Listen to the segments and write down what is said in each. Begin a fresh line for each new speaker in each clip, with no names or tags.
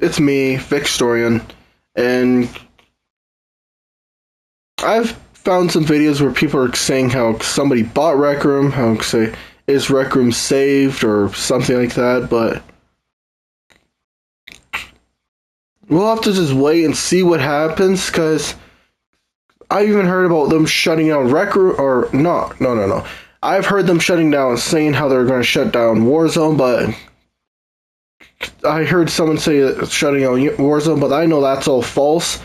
it's me, Victorian, and I've found some videos where people are saying how somebody bought Rec Room, how say is Rec Room saved or something like that, but we'll have to just wait and see what happens, because I even heard about them shutting down Rec Room, or no. I've heard them shutting down, saying how they're going to shut down Warzone, but I heard someone say shutting down Warzone, but I know that's all false.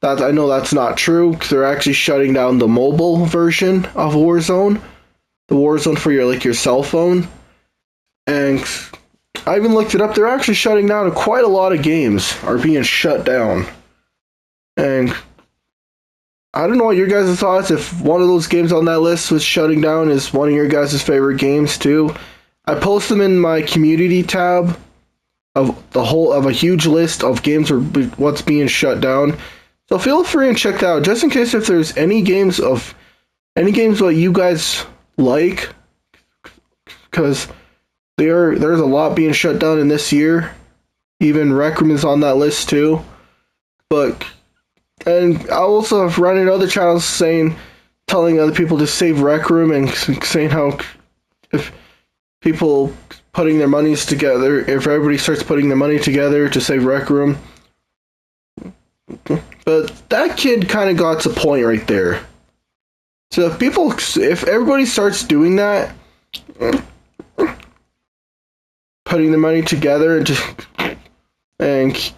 I know that's not true, because they're actually shutting down the mobile version of Warzone, the Warzone for your cell phone, and I even looked it up. They're actually shutting down quite a lot of games are being shut down, and I don't know what your guys' thoughts. If one of those games on that list was shutting down, is one of your guys' favorite games too. I post them in my community tab of a huge list of games or what's being shut down. So feel free and check that out, just in case if there's any games what you guys like, because there's a lot being shut down in this year. Even Rec Room is on that list too. And I also have run into other channels telling other people to save Rec Room, and saying how if people putting their monies together, if everybody starts putting their money together to save Rec Room. But that kid kind of got to the point right there. So if everybody starts doing that, putting their money together, and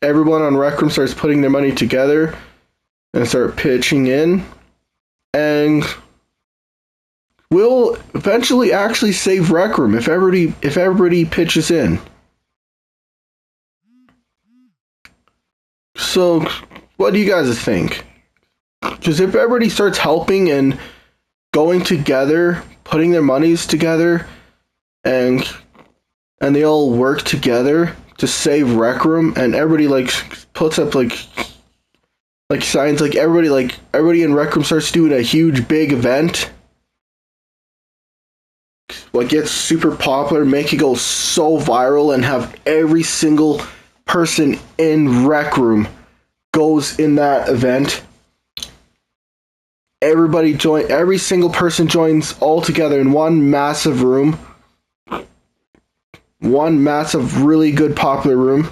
everyone on Rec Room starts putting their money together and start pitching in, and we'll eventually actually save Rec Room if everybody pitches in. So, what do you guys think? Because if everybody starts helping and going together, putting their monies together, and they all work together to save Rec Room, and everybody puts up signs, everybody in Rec Room starts doing a huge big event, gets super popular, make it go so viral, and have every single person in Rec Room goes in that event. Every single person joins all together in one massive room. One massive, really good, popular room.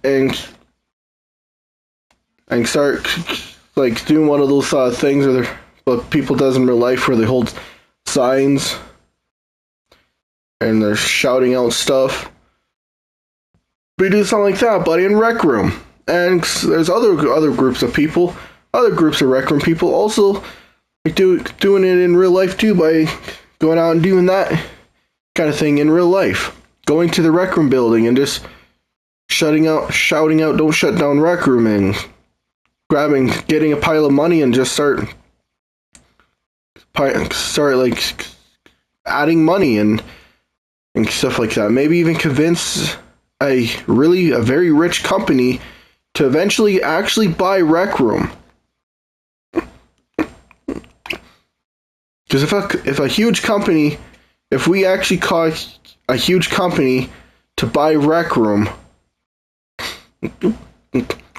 And start doing one of those things what people does in real life, where they hold signs and they're shouting out stuff. We do something like that, but in Rec Room. And there's other groups of people, other groups of Rec Room people also doing it in real life too, by going out and doing that kind of thing in real life. Going to the Rec Room building and just shouting out, "Don't shut down Rec Room," and getting a pile of money and just start adding money and stuff like that. Maybe even convince a very rich company to eventually actually buy Rec Room. Because if we actually cause a huge company to buy Rec Room,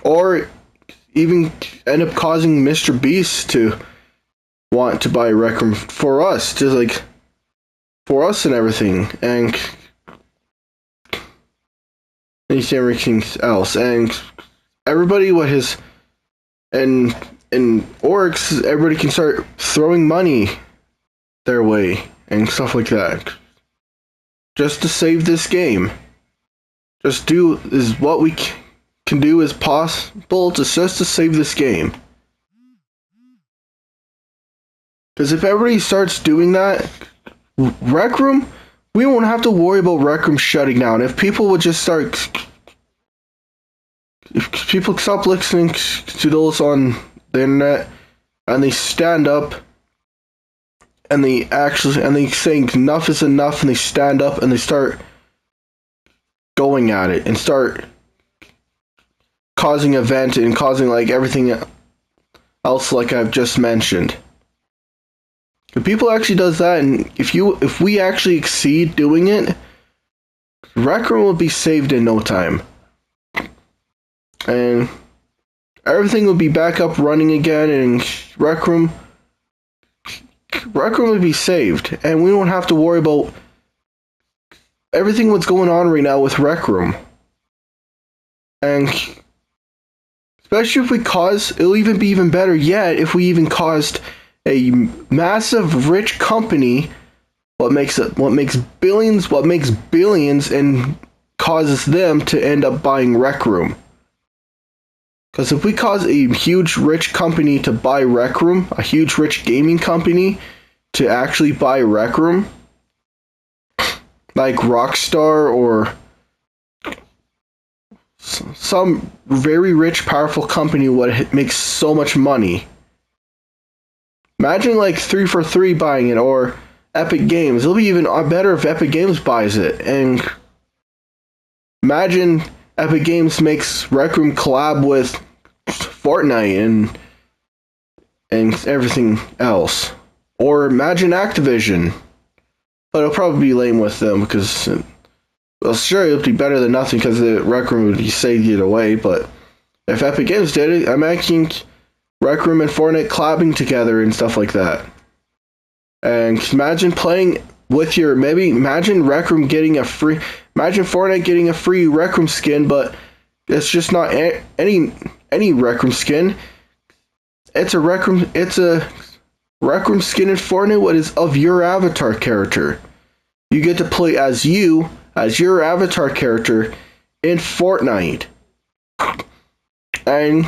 or even end up causing Mr. Beast to want to buy Rec Room for us, for us and everything, and everything else, and everybody in Oryx, everybody can start throwing money their way and stuff like that, just to save this game. Just do is what we can do as possible just to save this game. Because if everybody starts doing that, Rec Room, we won't have to worry about Rec Room shutting down. If people stop listening to those on the internet, and they stand up, and they saying enough is enough, and they stand up and they start going at it and start causing event and causing everything else I've just mentioned. If people actually does that, and if we actually exceed doing it, Rec Room will be saved in no time. And everything will be back up running again, and Rec Room will be saved. And we don't have to worry about everything what's going on right now with Rec Room. And especially if we it'll even be even better yet if we even caused a massive rich company what makes billions and causes them to end up buying Rec Room. Because if we cause a huge rich company to buy Rec Room, a huge rich gaming company to actually buy Rec Room, like Rockstar or some very rich, powerful company would make so much money. Imagine like 343 buying it, or Epic Games. It'll be even better if Epic Games buys it. And imagine Epic Games makes Rec Room collab with Fortnite and everything else. Or imagine Activision. But it'll probably be lame with them because, well, sure, it'll be better than nothing because the Rec Room would be saved either way. But if Epic Games did it, I'm making Rec Room and Fortnite collabing together and stuff like that. And imagine playing with imagine Rec Room getting imagine Fortnite getting a free Rec Room skin, but it's just not any Rec Room skin. It's a Rec Room skin in Fortnite what is of your avatar character. You get to play as your avatar character in Fortnite. And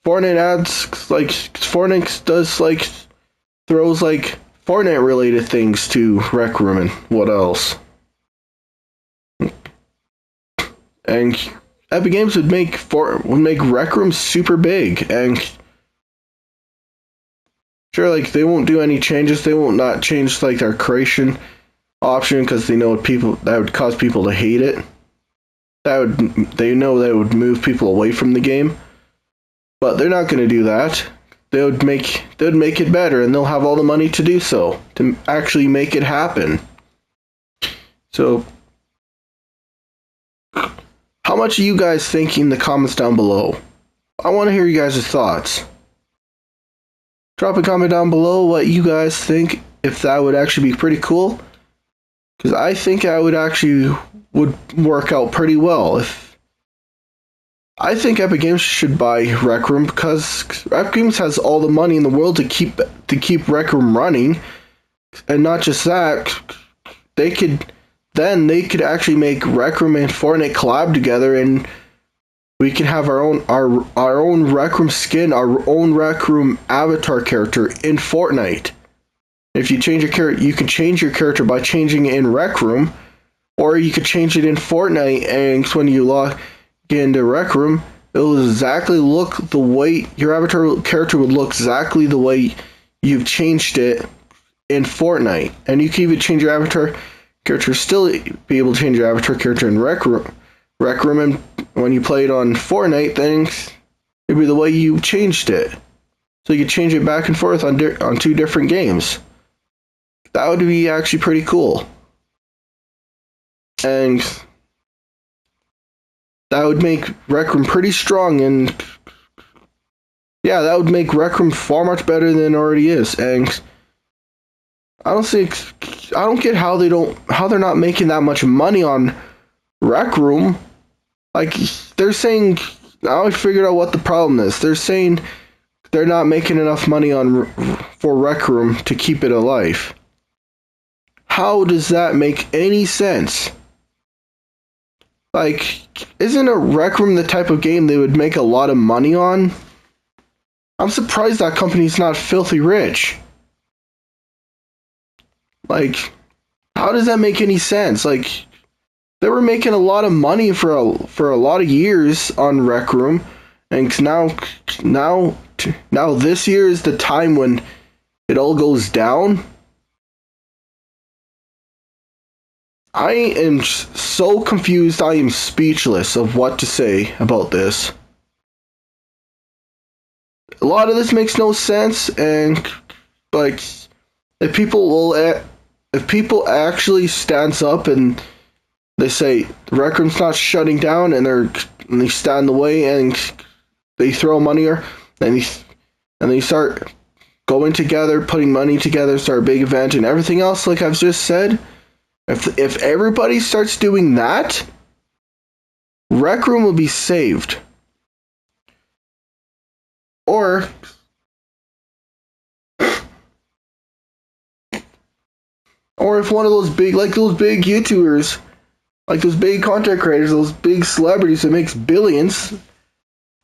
Fortnite does throws Fortnite related things to Rec Room and what else. And Epic Games would make Rec Room super big, and sure, they won't do any changes. They won't not change their creation option because they know that would cause people to hate it. They know that would move people away from the game. But they're not going to do that. They would make it better, and they'll have all the money to do so, to actually make it happen. So, how much are you guys think in the comments down below? I want to hear you guys' thoughts. Drop a comment down below what you guys think, if that would actually be pretty cool. Because I think that would work out pretty well. I think Epic Games should buy Rec Room because Epic Games has all the money in the world to keep Rec Room running, and not just that, they could actually make Rec Room and Fortnite collab together, and we can have our own Rec Room skin, our own Rec Room avatar character in Fortnite. If you change your character, you can change your character by changing it in Rec Room, or you could change it in Fortnite, and when you log into Rec Room, it'll exactly look the way your avatar character would look exactly the way you've changed it in Fortnite. And you can even change your avatar character, still be able to change your avatar character in Rec Room, and when you play it on Fortnite, then it'll be the way you changed it. So you can change it back and forth on two different games. That would be actually pretty cool. And that would make Rec Room pretty strong, and yeah, that would make Rec Room far much better than it already is. And I don't get how they're not making that much money on Rec Room. They're saying, now I figured out what the problem is. They're saying they're not making enough money for Rec Room to keep it alive. How does that make any sense? Isn't a Rec Room the type of game they would make a lot of money on? I'm surprised that company's not filthy rich. How does that make any sense? They were making a lot of money for a lot of years on Rec Room, and now this year is the time when it all goes down. I am so confused. I am speechless of what to say about this. A lot of this makes no sense, and if people will if people actually stands up and they say the Rec Room's not shutting down, and they stand in the way and they throw money, and they start going together, putting money together, start a big event and everything else, like I've just said. If everybody starts doing that, Rec Room will be saved. Or if one of those big YouTubers, like those big content creators, those big celebrities that makes billions,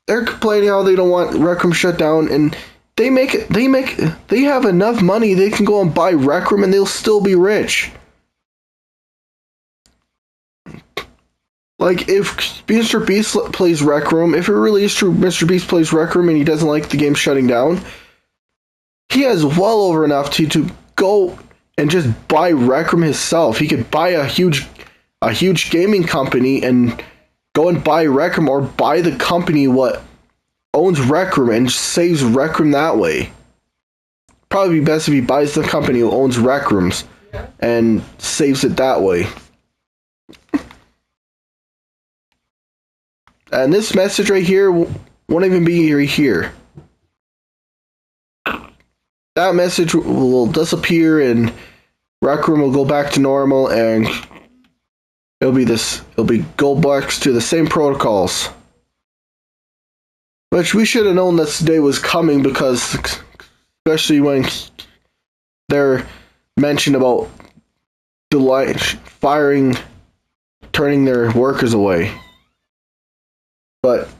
they're complaining how they don't want Rec Room shut down, and they have enough money they can go and buy Rec Room and they'll still be rich. Like if Mr. Beast plays Rec Room, if it really is true Mr. Beast plays Rec Room and he doesn't like the game shutting down, he has well over enough to go and just buy Rec Room himself. He could buy a huge gaming company and go and buy Rec Room, or buy the company what owns Rec Room and saves Rec Room that way. Probably be best if he buys the company who owns Rec Rooms and saves it that way. And this message right here won't even be right here. That message will disappear and Rec Room will go back to normal, and it'll be go back to the same protocols. Which we should have known this day was coming, because especially when they're mentioned about firing, turning their workers away. But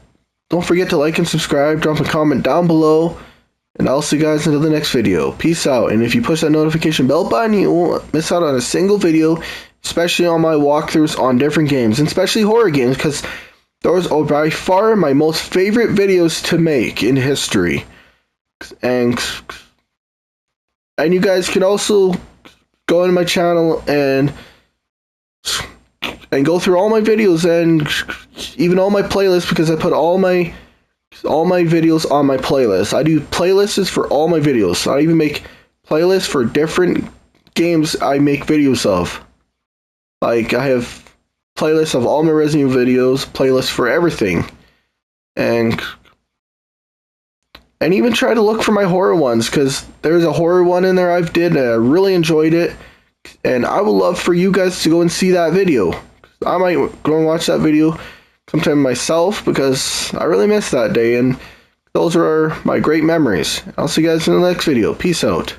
don't forget to like and subscribe, drop a comment down below, and I'll see you guys until the next video. Peace out, and if you push that notification bell button, you won't miss out on a single video, especially on my walkthroughs on different games, and especially horror games, because those are by far my most favorite videos to make in history. And you guys can also go into my channel and go through all my videos and even all my playlists, because I put all my videos on my playlist. I do playlists for all my videos. I even make playlists for different games I make videos of. Like I have playlists of all my Resident Evil videos, playlists for everything. And even try to look for my horror ones, because there's a horror one in there I've did and I really enjoyed it. And I would love for you guys to go and see that video. I might go and watch that video sometime myself, because I really missed that day, and those are my great memories. I'll see you guys in the next video. Peace out.